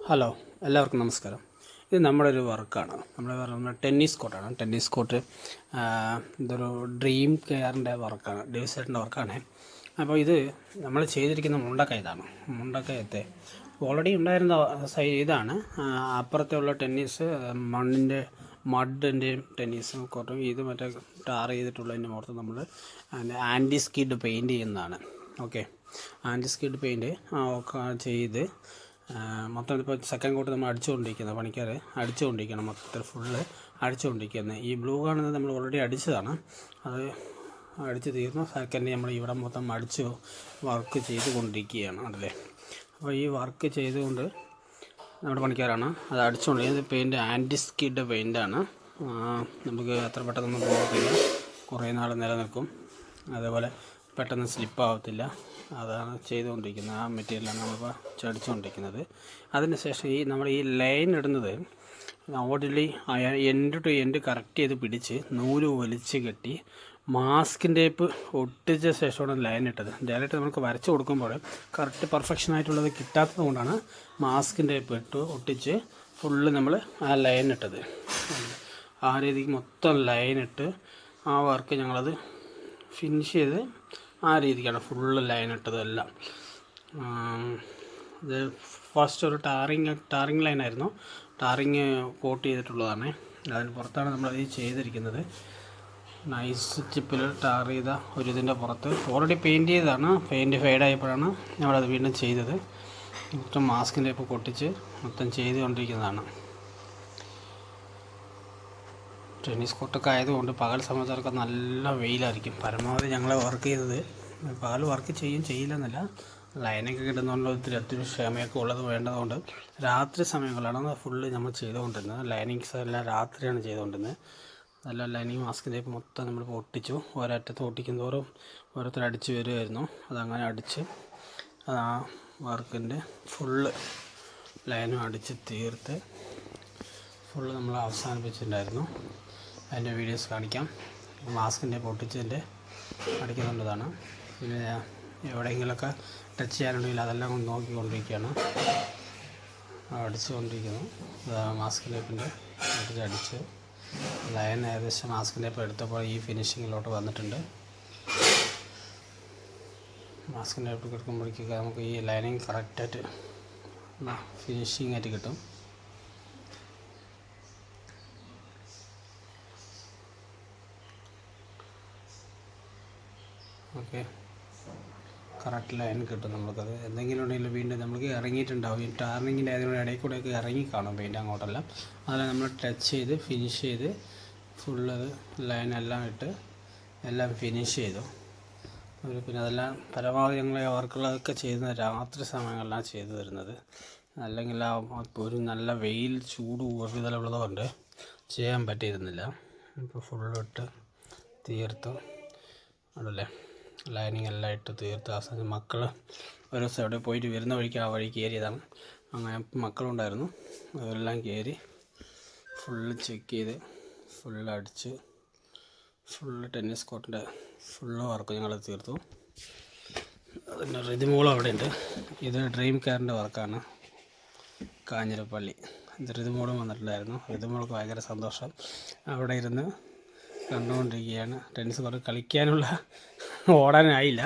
Hello, എല്ലാവർക്കും നമസ്കാരം. ഇത് നമ്മുടെ ഒരു വർക്കാണ്. നമ്മുടെ ടെന്നീസ് കോർട്ടാണ്. ടെന്നീസ് കോർട്ട് ഇതൊരു ഡ്രീം കെയറിൻ്റെ വർക്കാണ്, ഡേവിസേട്ടൻ്റെ വർക്കാണ്. അപ്പോൾ ഇത് നമ്മൾ ചെയ്തിരിക്കുന്ന മുണ്ടക്കൈ ഇതാണ്. മുണ്ടക്കയത്തെ ഓൾറെഡി ഉണ്ടായിരുന്ന ഇതാണ്. അപ്പുറത്തുള്ള ടെന്നീസ് മഡിൻ്റെയും ടെന്നീസ് കോർട്ടും ഇത് മറ്റേ ടാർ ചെയ്തിട്ടുള്ളതിൻ്റെ പുറത്ത് നമ്മൾ ആൻറ്റി സ്കിഡ് പെയിൻറ്റ് ചെയ്യുന്നതാണ്. ഓക്കെ, ആൻറ്റി സ്കിഡ് പെയിൻറ്റ് ചെയ്ത് മൊത്തം ഇപ്പോൾ സെക്കൻഡ് കോട്ട് നമ്മൾ അടിച്ചുകൊണ്ടിരിക്കുന്നത്, പണിക്കാർ അടിച്ചുകൊണ്ടിരിക്കണം, മൊത്തത്തിൽ ഫുള്ള് അടിച്ചുകൊണ്ടിരിക്കുന്നത്. ഈ ബ്ലൂ കാണുന്നത് നമ്മൾ ഓൾറെഡി അടിച്ചതാണ്, അത് അടിച്ച് തീർന്നു. സെക്കൻഡ് നമ്മൾ ഇവിടെ മൊത്തം അടിച്ച് വർക്ക് ചെയ്തുകൊണ്ടിരിക്കുകയാണ് അല്ലേ. അപ്പോൾ ഈ വർക്ക് ചെയ്തുകൊണ്ട് നമ്മുടെ പണിക്കാരാണ് അത് അടിച്ചുകൊണ്ടിരിക്കുന്നത്. പെയിൻറ്റ് ആൻറ്റി സ്കിഡ് പെയിൻറ്റാണ്. നമുക്ക് എത്ര പെട്ടെന്നൊന്നും പോകത്തില്ല, കുറേ നാൾ നിലനിൽക്കും, അതേപോലെ പെട്ടെന്ന് സ്ലിപ്പാകത്തില്ല. അതാണ് ചെയ്തുകൊണ്ടിരിക്കുന്നത്. ആ മെറ്റീരിയലാണ് നമ്മളിപ്പോൾ ചടിച്ചുകൊണ്ടിരിക്കുന്നത്. അതിനുശേഷം നമ്മൾ ഈ ലൈൻ ഇടുന്നത് ordinary end to end correct ചെയ്ത് പിടിച്ച് നൂല് വലിച്ച് കെട്ടി മാസ്കിൻ ടേപ്പ് ഒട്ടിച്ച ശേഷമാണ് ലൈൻ ഇട്ടത്. ഡയറക്റ്റ് നമുക്ക് വരച്ച് കൊടുക്കുമ്പോൾ കറക്റ്റ് പെർഫെക്ഷനായിട്ടുള്ളത് കിട്ടാത്തത് കൊണ്ടാണ് മാസ്കിൻ ടേപ്പ് ഇട്ട് ഒട്ടിച്ച് ഫുള്ള് നമ്മൾ ആ ലൈൻ ഇട്ടത്. ആ രീതിക്ക് മൊത്തം ലൈൻ ഇട്ട് ആ വർക്ക് ഞങ്ങളത് ഫിനിഷ് ചെയ്ത് ആ രീതിക്കാണ് ഫുള്ള് ലൈൻ ഇട്ടത് എല്ലാം. ഇത് ഫസ്റ്റ് ഒരു ടാറിങ് ലൈനായിരുന്നു. ടാറിങ് കോട്ട് ചെയ്തിട്ടുള്ളതാണ്. അതിന് പുറത്താണ് നമ്മൾ ഇത് ചെയ്തിരിക്കുന്നത്. നൈസ് ചിപ്പിൽ ടാർ ചെയ്ത ഒരു ഇതിൻ്റെ പുറത്ത് ഓൾറെഡി പെയിൻറ്റ് ചെയ്തതാണ്. പെയിൻറ്റ് ഫെയ്ഡായപ്പോഴാണ് നമ്മളത് വീണ്ടും ചെയ്തത്. മൊത്തം മാസ്കിൻ്റെ ഇപ്പോൾ പൊട്ടിച്ച് മൊത്തം ചെയ്തുകൊണ്ടിരിക്കുന്നതാണ്. ടെന്നീസ് കോർട്ടൊക്കെ ആയതുകൊണ്ട് പകൽ സമയത്തൊക്കെ നല്ല വെയിലായിരിക്കും. പരമാവധി ഞങ്ങൾ വർക്ക് ചെയ്തത് പകൽ വർക്ക് ചെയ്യില്ലെന്നല്ല, ലൈനൊക്കെ കിട്ടുന്നതുകൊണ്ട് ഒത്തിരി ക്ഷമയൊക്കെ ഉള്ളത് വേണ്ടതുകൊണ്ട് രാത്രി സമയങ്ങളാണ് ഫുള്ള് നമ്മൾ ചെയ്തുകൊണ്ടിരുന്നത്. ലൈനിങ്സ് എല്ലാം രാത്രിയാണ് ചെയ്തുകൊണ്ടിരുന്നത്. നല്ല ലൈനിങ് മാസ്കിൻ്റെ മൊത്തം നമ്മൾ പൊട്ടിച്ചു. ഒരറ്റത്ത് പൊട്ടിക്കും തോറും ഓരോരുത്തർ അടിച്ച് വരുമായിരുന്നു. അതങ്ങനെ അടിച്ച് ആ വർക്കിൻ്റെ ഫുള്ള് ലൈനും അടിച്ച് തീർത്ത് ഫുള്ള് നമ്മൾ അവസാനിപ്പിച്ചിട്ടുണ്ടായിരുന്നു. അതിൻ്റെ വീഡിയോസ് കാണിക്കാം. മാസ്കിൻ്റെ പൊട്ടിച്ചതിൻ്റെ അടിക്കുന്നുണ്ടതാണ്. പിന്നെ എവിടെയെങ്കിലുമൊക്കെ ടച്ച് ചെയ്യാനുണ്ടെങ്കിൽ അതെല്ലാം കൊണ്ട് നോക്കിക്കൊണ്ടിരിക്കുകയാണ്, അടിച്ചുകൊണ്ടിരിക്കുന്നു. മാസ്കിൻ ടേപ്പിൻ്റെ അടിച്ച് ലൈൻ ഏകദേശം മാസ്കിൻ ടേപ്പ് എടുത്തപ്പോൾ ഈ ഫിനിഷിങ്ങിലോട്ട് വന്നിട്ടുണ്ട്. മാസ്കിൻ ടേപ്പ് കിടക്കുമ്പോഴേക്കൊക്കെ നമുക്ക് ഈ ലൈനിങ് കറക്റ്റായിട്ട് ഫിനിഷിങ് ആയിട്ട് കിട്ടും. ഓക്കെ, കറക്റ്റ് ലൈൻ കിട്ടും നമുക്കത്. എന്തെങ്കിലും ഉണ്ടെങ്കിൽ വീണ്ടും നമുക്ക് ഇറങ്ങിയിട്ടുണ്ടാവും. ഈ ടാർണിങ്ങിൻ്റെ അതിനോട് ഇടയിൽ കൂടെയൊക്കെ ഇറങ്ങി കാണും പെയിൻ്റ് അങ്ങോട്ടെല്ലാം. അതെല്ലാം നമ്മൾ ടച്ച് ചെയ്ത് ഫിനിഷ് ചെയ്ത് ഫുള്ളത് ലൈനെല്ലാം ഇട്ട് എല്ലാം ഫിനിഷ് ചെയ്തു. പിന്നെ അതെല്ലാം പരമാവധി ഞങ്ങൾ വർക്കുകളൊക്കെ ചെയ്യുന്നത് രാത്രി സമയങ്ങളിലാണ് ചെയ്തു തരുന്നത്. അല്ലെങ്കിൽ ഒരു നല്ല വെയിൽ ചൂട് കൂടുതലുള്ളത് കൊണ്ട് ചെയ്യാൻ പറ്റിയിരുന്നില്ല. ഇപ്പോൾ ഫുള്ളിട്ട് തീർത്തു അതല്ലേ. ലൈനിങ് എല്ലാം ഇട്ട് തീർത്ത് അവസാനം മക്കൾ ഒരു ദിവസം എവിടെ പോയിട്ട് വരുന്ന വഴിക്ക് ആ വഴി കയറിയതാണ്. അങ്ങനെ മക്കളുണ്ടായിരുന്നു, അതെല്ലാം കയറി ഫുള്ള് ചെക്ക് ചെയ്ത് ഫുള്ള് അടിച്ച് ഫുള്ള് ടെന്നീസ് കോർട്ടിൻ്റെ ഫുള്ള് വർക്ക് ഞങ്ങൾ തീർത്തു. അതിൻ്റെ റിതിമോളം അവിടെ ഉണ്ട്. ഇത് ഡ്രീം കെയറിൻ്റെ വർക്കാണ്, കാഞ്ഞിരപ്പള്ളി. ഇത് റിതിമോളും വന്നിട്ടുണ്ടായിരുന്നു. റിതിമോൾക്ക് ഭയങ്കര സന്തോഷം, അവിടെ ഇരുന്ന് കണ്ടുകൊണ്ടിരിക്കുകയാണ്. ടെന്നീസ് കോർട്ട് കളിക്കാനുള്ള ഓടാനായില്ല.